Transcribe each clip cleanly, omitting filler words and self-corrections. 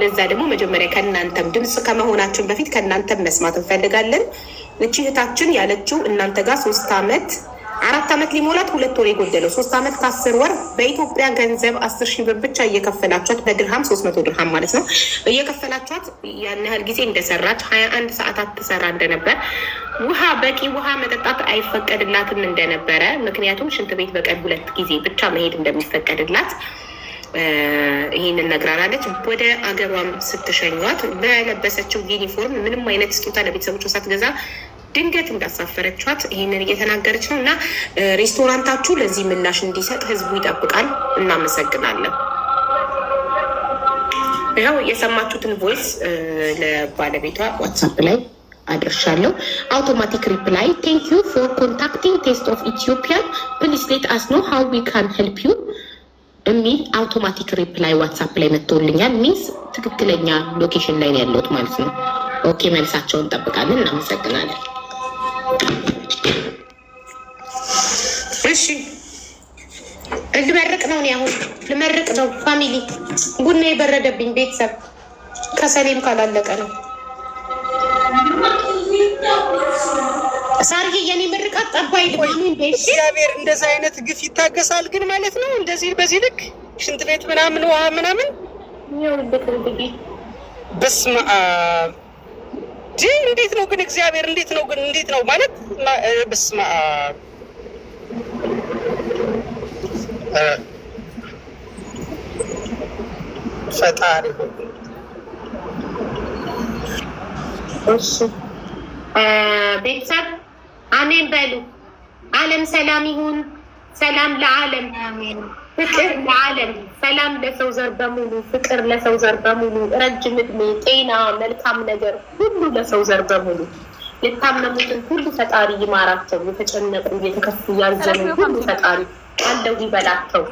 ለዛ ደግሞ መጀመሪያ ከእናንተም ድምፅ ከመሆናችን በፊት ከእናንተም መስማት እንፈልጋለን። እቺ እህታችን ያለችው እናንተ ጋር 3 ዓመት 4 ዓመት ሊሞላት 2 ወር የጎደለው 3 ዓመት ከ10 ወር በኢትዮጵያ ገንዘብ 10,000 ብር ብቻ እየከፈላችኋት በድርሃም 300 ድርሃም ማለት ነው እየከፈላችኋት ያን ያህል ጊዜ እንደሰራች 21 ሰዓታት ትሰራ እንደነበር ውሃ በቂ ውሃ መጠጣት አይፈቀድላትም እንደነበረ ምክንያቱም ሽንት ቤት በቀን 2 ጊዜ ብቻ መሄድ እንደሚፈቀድላት ይህንን ነግራናለች። ወደ አገሯም ስትሸኟት በለበሰችው ዩኒፎርም ምንም አይነት ስጦታ ለቤተሰቦቿ ሳትገዛ ድንገት እንዳሳፈረችኋት ይህንን እየተናገረች ነው። እና ሬስቶራንታችሁ ለዚህ ምላሽ እንዲሰጥ ህዝቡ ይጠብቃል። እናመሰግናለን። ያው የሰማችሁትን ቮይስ ለባለቤቷ ዋትሳፕ ላይ አድርሻለሁ። አውቶማቲክ ሪፕላይ ቴንክ ዩ ፎር ኮንታክቲንግ ቴስት ኦፍ ኢትዮጵያ ፕሊስ ሌት አስ ኖ ሃው ዊ ካን ሄልፕ ዩ የሚል አውቶማቲክ ሪፕላይ ዋትሳፕ ላይ መጥቶልኛል። ሚንስ ትክክለኛ ሎኬሽን ላይ ነው ያለሁት ማለት ነው። ኦኬ መልሳቸውን እንጠብቃለን። እናመሰግናለን። እሺ ልመርቅ ነው አሁን ልመርቅ ነው። ፋሚሊ ቡና የበረደብኝ ቤተሰብ ከሰሌም ካላለቀ ነው። ሳርዬ የኔ ምርቃት ጠባይ እግዚአብሔር እንደዚህ አይነት ግፍ ይታገሳል ግን ማለት ነው። እንደዚህ በዚህ ልክ ሽንት ቤት ምናምን ውሃ ምናምን በስመ አብ እንዴት ነው ግን እግዚአብሔር እንዴት ነው ማለት በስመ አብ ፈጣሪ ቤተሰብ አሜን በሉ። ዓለም ሰላም ይሁን። ሰላም ለዓለም፣ ፍቅር ለዓለም፣ ሰላም ለሰው ዘር በሙሉ፣ ፍቅር ለሰው ዘር በሙሉ፣ ረጅም እድሜ፣ ጤና፣ መልካም ነገር ሁሉ ለሰው ዘር በሙሉ። የታመሙትን ሁሉ ፈጣሪ ይማራቸው። የተጨነቁ የተከፉ ያዘኑ ሁሉ ፈጣሪ አለው ይበላቸው።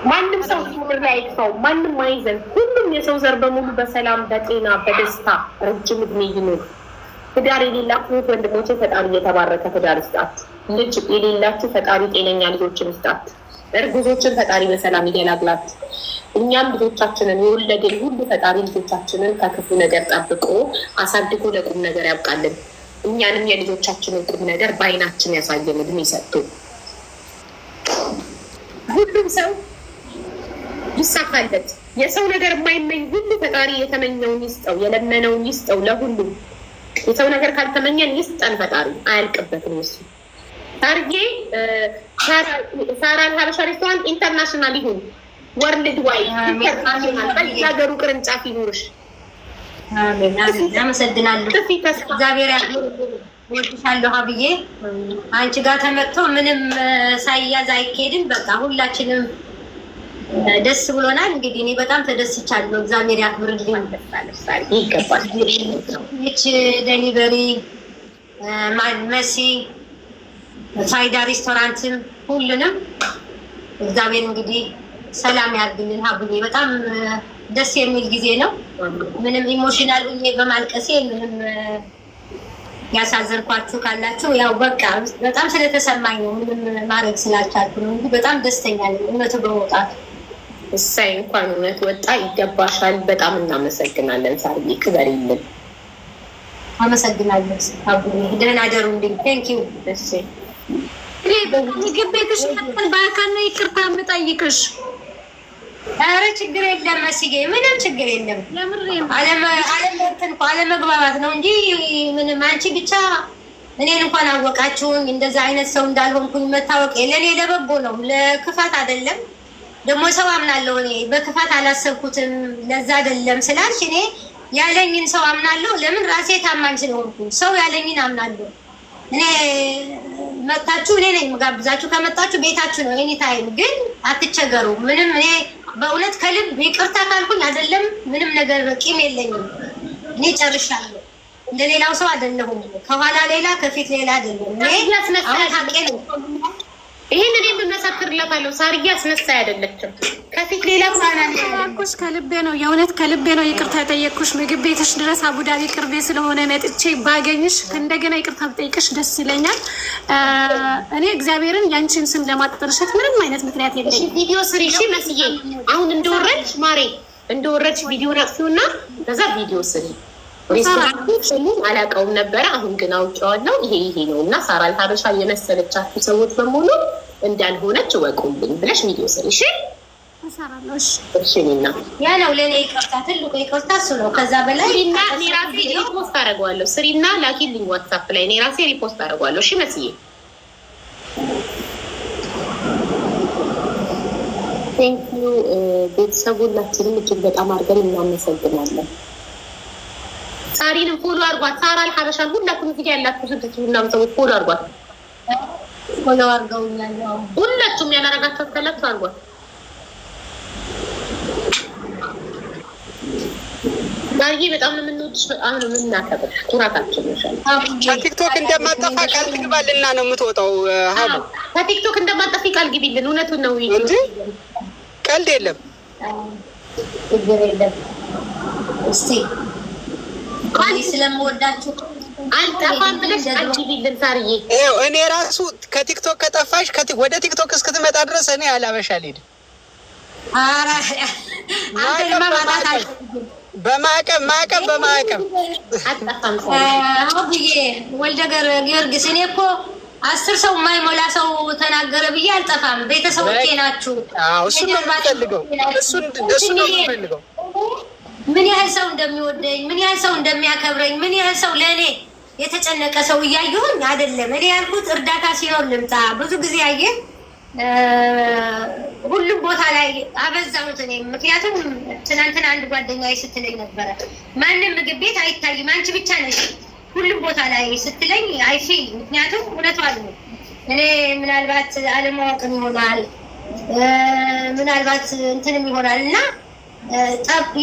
ማንም ሰው ምር ላይ አይጥፋው፣ ማንም አይዘን። ሁሉም የሰው ዘር በሙሉ በሰላም በጤና በደስታ ረጅም እድሜ ይኑር። ትዳር የሌላችሁ ወንድሞቼ ፈጣሪ እየተባረከ ትዳር ይስጣችሁ። ልጅ የሌላችሁ ፈጣሪ ጤነኛ ልጆችን ይስጣችሁ። እርጉዞችን ፈጣሪ በሰላም ይገላግላችሁ። እኛም ልጆቻችንን የወለድን ሁሉ ፈጣሪ ልጆቻችንን ከክፉ ነገር ጠብቆ አሳድጎ ለቁም ነገር ያብቃልን። እኛንም የልጆቻችንን ቁም ነገር በአይናችን ያሳየን እድሜ ሰጥቶ ሁሉም ሰው ይሳካለት። የሰው ነገር የማይመኝ ሁሉ ፈጣሪ የተመኘውን ይስጠው፣ የለመነውን ይስጠው። ለሁሉም የሰው ነገር ካልተመኘን ይስጠን ፈጣሪ፣ አያልቅበትም እሱ። ታርጌ ሳራን ሀበሻ ሬስቶራንት ኢንተርናሽናል ይሁን፣ ወርልድ ዋይድ ኢንተርናሽናል በየሀገሩ ቅርንጫፍ ይኑርሽ። አመሰግናለሁ። እግዚአብሔር ወድሻለሁ ሀብዬ። አንቺ ጋር ተመጥቶ ምንም ሳይያዝ አይኬድም። በቃ ሁላችንም ደስ ብሎናል። እንግዲህ እኔ በጣም ተደስቻለሁ። እግዚአብሔር ያክብርልኝ። ይገባል። ይች ዴሊቨሪ መሲ ፋይዳ ሬስቶራንትም ሁሉንም እግዚአብሔር እንግዲህ ሰላም ያርግልን። ሀብዬ በጣም ደስ የሚል ጊዜ ነው። ምንም ኢሞሽናል ብዬ በማልቀሴ ምንም ያሳዘንኳችሁ ካላችሁ ያው በቃ በጣም ስለተሰማኝ ነው። ምንም ማድረግ ስላልቻልኩ ነው እንጂ በጣም ደስተኛ ነኝ እውነቱ በመውጣቱ። እሳይ እንኳን እውነት ወጣ። ይገባሻል። በጣም እናመሰግናለን ሳርዬ፣ ክበሪልን። አመሰግናለሁ ሀብዬ። ደህና ደሩልኝ። ቴንኪው። እሺ ምግብ ቤትሽ በአካል ነው ይቅርታ የምጠይቅሽ። ኧረ ችግር የለም መስዬ፣ ምንም ችግር የለም። አለመግባባት ነው እንጂ ምንም። አንቺ ብቻ እኔን እንኳን አወቃችሁኝ እንደዛ አይነት ሰው እንዳልሆንኩኝ መታወቅ ለእኔ ለበጎ ነው፣ ለክፋት አይደለም። ደግሞ ሰው አምናለሁ እኔ በክፋት አላሰብኩትም። ለዛ አይደለም ስላልሽ እኔ ያለኝን ሰው አምናለሁ። ለምን ራሴ ታማኝ ስለሆንኩኝ ሰው ያለኝን አምናለሁ። እኔ መጣችሁ እኔ ነኝ የምጋብዛችሁ። ከመጣችሁ ቤታችሁ ነው ኤኒ ታይም። ግን አትቸገሩ። ምንም እኔ በእውነት ከልብ ይቅርታ ካልኩኝ አይደለም ምንም ነገር ቂም የለኝም። እኔ ጨርሻለሁ። እንደሌላው ሰው አይደለሁም። ከኋላ ሌላ ከፊት ሌላ አይደለም። እኔ አሁን ሀቄ ነው። ይሄን እኔ ብመሰክርለታለሁ። ሳርዬ አስመሳይ አይደለችም። ከፊት ሌላ ያልኩሽ ከልቤ ነው፣ የእውነት ከልቤ ነው ይቅርታ የጠየቅኩሽ። ምግብ ቤትሽ ድረስ አቡዳቢ ቅርቤ ስለሆነ መጥቼ ባገኝሽ እንደገና ይቅርታ ብጠይቅሽ ደስ ይለኛል። እኔ እግዚአብሔርን ያንቺን ስም ለማጠርሸት ምንም አይነት ምክንያት የለኝም። ቪዲዮ ስሪ እሺ መስዬ። አሁን እንደወረድሽ ማሬ እንደወረድሽ ቪዲዮ አጥፊውና ከዛ ቪዲዮ ስሪ። ሬስቶራንቱ ስሙን አላውቀውም ነበረ፣ አሁን ግን አውቄዋለሁ። ይሄ ነው እና ሳራ አልሀበሻ የመሰለቻችሁ ሰዎች በሙሉ እንዳልሆነች እወቁልኝ ብለሽ ቪዲዮ ስሪ። እሺ እሺ። ያ ነው ለኔ ይቅርታ፣ ትልቁ ይቅርታ እሱ ነው። ከዛ በላይ እና እኔ ራሴ ሪፖስት አደርገዋለሁ። ስሪና ላኪልኝ ዋትስአፕ ላይ እኔ ራሴ ሪፖስት አደርገዋለሁ። እሺ መስዬ ቴንኪዩ። ቤተሰቡ ሁላችንም እጅግ በጣም አድርገን እናመሰግናለን። ሳሪንም ፎሎ አድርጓት። ሳራ አልሀበሻን ሁላችሁም እዚህ ጋር ያላችሁ ስድስት ምናምን ሰዎች ፎሎ አድርጓት። ፎሎ አድርገውኛል። ሁላችሁም ያላረጋችሁ ካላችሁ አድርጓት። ዛሬ በጣም ነው የምንወድሽ፣ በጣም ነው የምናከብርሽ። ኩራታችን ነሻል። ከቲክቶክ እንደማጠፋ ቃል ትግባልና ነው የምትወጣው። ሀቡ ከቲክቶክ እንደማጠፊ ቃል ግቢልን። እውነቱን ነው እንጂ ቀልድ የለም። ችግር የለም። እስቲ ስለምወዳችሁ አልጠፋም ብለሽ ቃል ግቢልን ሳርዬ። እኔ ራሱ ከቲክቶክ ከጠፋሽ ወደ ቲክቶክ እስክትመጣ ድረስ እኔ አላበሻ አልሄድም። በማዕቀብ ብዬ ወልደ ጊዮርጊስ እኔ እኮ 10 ሰው የማይሞላ ሰው ተናገረ ብዬ አልጠፋም። ቤተሰቦቼ ናችሁ። እሱን ነው የምፈልገው። ምን ያህል ሰው እንደሚወደኝ፣ ምን ያህል ሰው እንደሚያከብረኝ፣ ምን ያህል ሰው ለእኔ የተጨነቀ ሰው እያየሁኝ አይደለም። እኔ ያልኩት እርዳታ ሲኖር ልምጣ። ብዙ ጊዜ አየህ ሁሉም ቦታ ላይ አበዛሁት እኔ። ምክንያቱም ትናንትና አንድ ጓደኛዬ ስትለኝ ነበረ ማንም ምግብ ቤት አይታይም አንቺ ብቻ ነሽ ሁሉም ቦታ ላይ ስትለኝ አይሺ። ምክንያቱም እውነቷን ነው። እኔ ምናልባት አለማወቅም ይሆናል ምናልባት እንትንም ይሆናል እና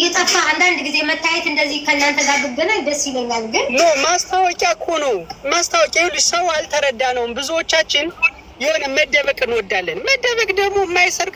የጠፋ አንዳንድ ጊዜ መታየት እንደዚህ ከእናንተ ጋር ብገናኝ ደስ ይለኛል። ግን ማስታወቂያ እኮ ነው ማስታወቂያ። ይኸውልሽ ሰው አልተረዳ ነውም። ብዙዎቻችን የሆነ መደበቅ እንወዳለን። መደበቅ ደግሞ የማይሰርቅ